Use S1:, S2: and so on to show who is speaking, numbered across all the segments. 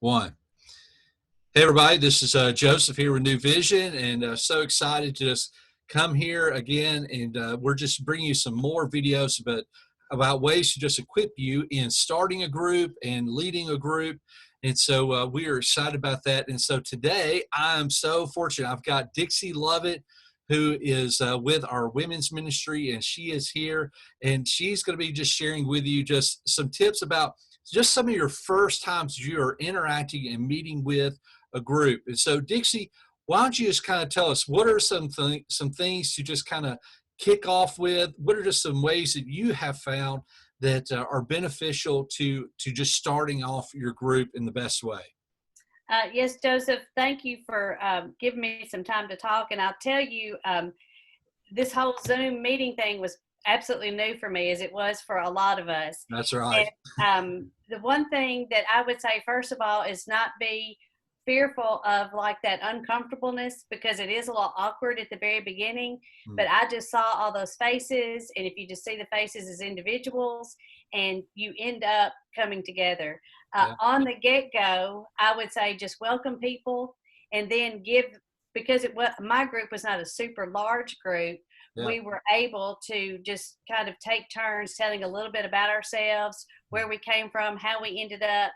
S1: One. Hey, everybody, this is Joseph here with New Vision, and so excited to just come here again. And we're just bringing you some more videos about ways to just equip you in starting a group and leading a group. And so we are excited about that. And so today I'm so fortunate. I've got Dixie Lovett, who is with our women's ministry, and she is here, and she's going to be just sharing with you just some tips about just some of your first times you are interacting and meeting with a group. And so, Dixie, why don't you just kind of tell us what are some things to just kind of kick off with? What are just some ways that you have found that are beneficial to just starting off your group in the best way?
S2: Yes, Joseph, thank you for giving me some time to talk. And I'll tell you, this whole Zoom meeting thing was absolutely new for me, as it was for a lot of us.
S1: That's right.
S2: And the one thing that I would say, first of all, is not be fearful of like that uncomfortableness, because it is a little awkward at the very beginning. But I just saw all those faces, and if you just see the faces as individuals, and you end up coming together.
S1: Yeah.
S2: On the get-go, I would say just welcome people, and then because my group was not a super large group.
S1: Yeah.
S2: We were able to just kind of take turns telling a little bit about ourselves, where we came from, how we ended up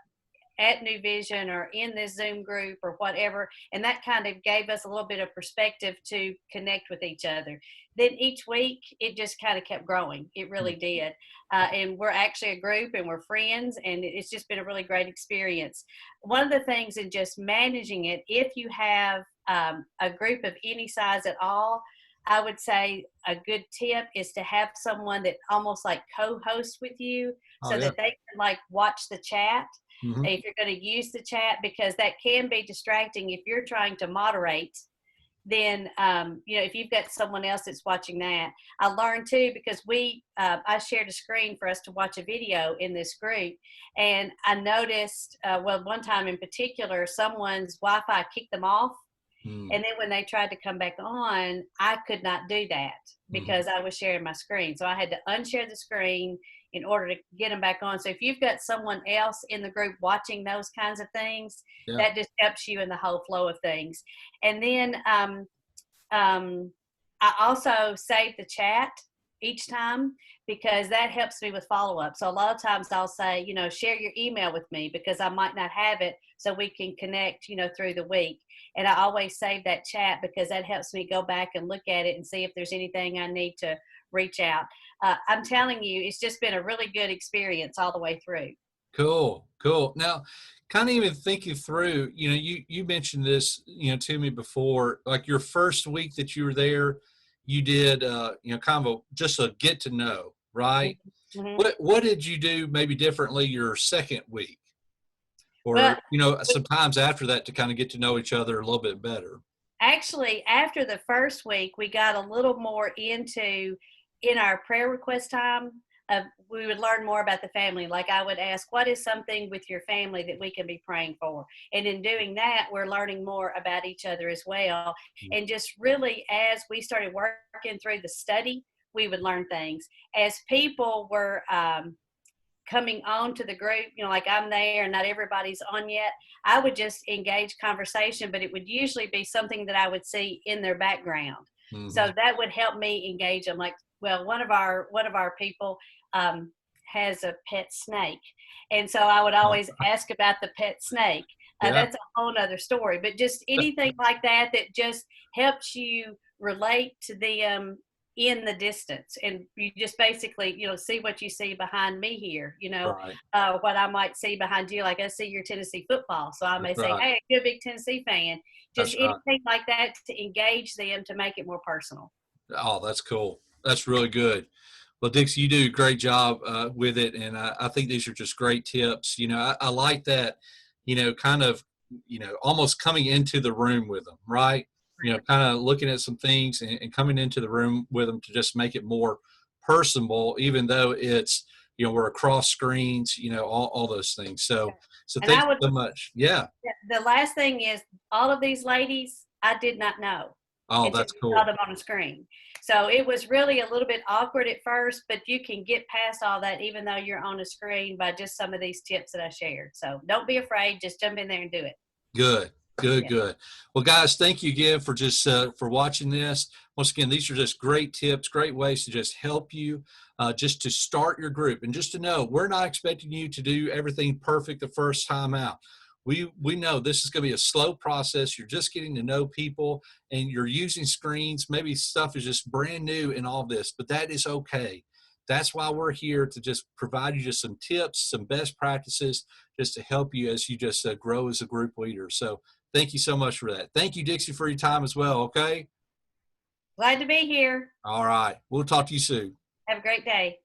S2: at New Vision or in this Zoom group or whatever. And that kind of gave us a little bit of perspective to connect with each other. Then each week, it just kind of kept growing. It really did. And we're actually a group, and we're friends, and it's just been a really great experience. One of the things in just managing it, if you have a group of any size at all, I would say a good tip is to have someone that almost like co-hosts with you, so that they can like watch the chat. If you're going to use the chat, because that can be distracting if you're trying to moderate. Then if you've got someone else that's watching that. I learned too, because I shared a screen for us to watch a video in this group, and I noticed one time in particular, someone's Wi-Fi kicked them off. And then when they tried to come back on, I could not do that because I was sharing my screen. So I had to unshare the screen in order to get them back on. So if you've got someone else in the group watching those kinds of things, that just helps you in the whole flow of things. And then I also save the chat each time, because that helps me with follow-up. So a lot of times I'll say, share your email with me, because I might not have it, so we can connect, through the week. And I always save that chat, because that helps me go back and look at it and see if there's anything I need to reach out. I'm telling you, it's just been a really good experience all the way through.
S1: Cool. Now, kind of even thinking through, you mentioned this, to me before, like your first week that you were there, you did, kind of just a get to know, right?
S2: Mm-hmm.
S1: What did you do maybe differently your second week? Or, sometimes after that, to kind of get to know each other a little bit better?
S2: Actually, after the first week, we got a little more in our prayer request time. We would learn more about the family. Like I would ask, what is something with your family that we can be praying for? And in doing that, we're learning more about each other as well. And just really, as we started working through the study, we would learn things. As people were coming on to the group, like I'm there and not everybody's on yet, I would just engage conversation, but it would usually be something that I would see in their background. So that would help me engage them. Like, well, one of our people has a pet snake, and so I would always ask about the pet snake. That's a whole other story, but just anything like that just helps you relate to them in the distance, and you just basically see what you see behind me here,
S1: Right.
S2: what I might see behind you. Like I see your Tennessee football, so I may say, hey, you're a big Tennessee fan. Just anything like that to engage them, to make it more personal.
S1: Oh, that's cool. That's really good. Well, Dixie, you do a great job with it, and I think these are just great tips. I like that, kind of, almost coming into the room with them, right? Kind of looking at some things and coming into the room with them to just make it more personable, even though it's, we're across screens, all those things. So thank you so much. Yeah.
S2: The last thing is, all of these ladies, I did not know.
S1: Oh,
S2: until
S1: that's
S2: you saw
S1: cool.
S2: them on the screen. So it was really a little bit awkward at first, but you can get past all that even though you're on a screen by just some of these tips that I shared. So don't be afraid. Just jump in there and do it.
S1: Good, good,
S2: Yeah.
S1: good. Well, guys, thank you again for just for watching this. Once again, these are just great tips, great ways to just help you just to start your group. And just to know, we're not expecting you to do everything perfect the first time out. We know this is going to be a slow process. You're just getting to know people and you're using screens. Maybe stuff is just brand new in all this, but that is okay. That's why we're here to just provide you just some tips, some best practices, just to help you as you just grow as a group leader. So thank you so much for that. Thank you, Dixie, for your time as well. Okay.
S2: Glad to be here.
S1: All right. We'll talk to you soon.
S2: Have a great day.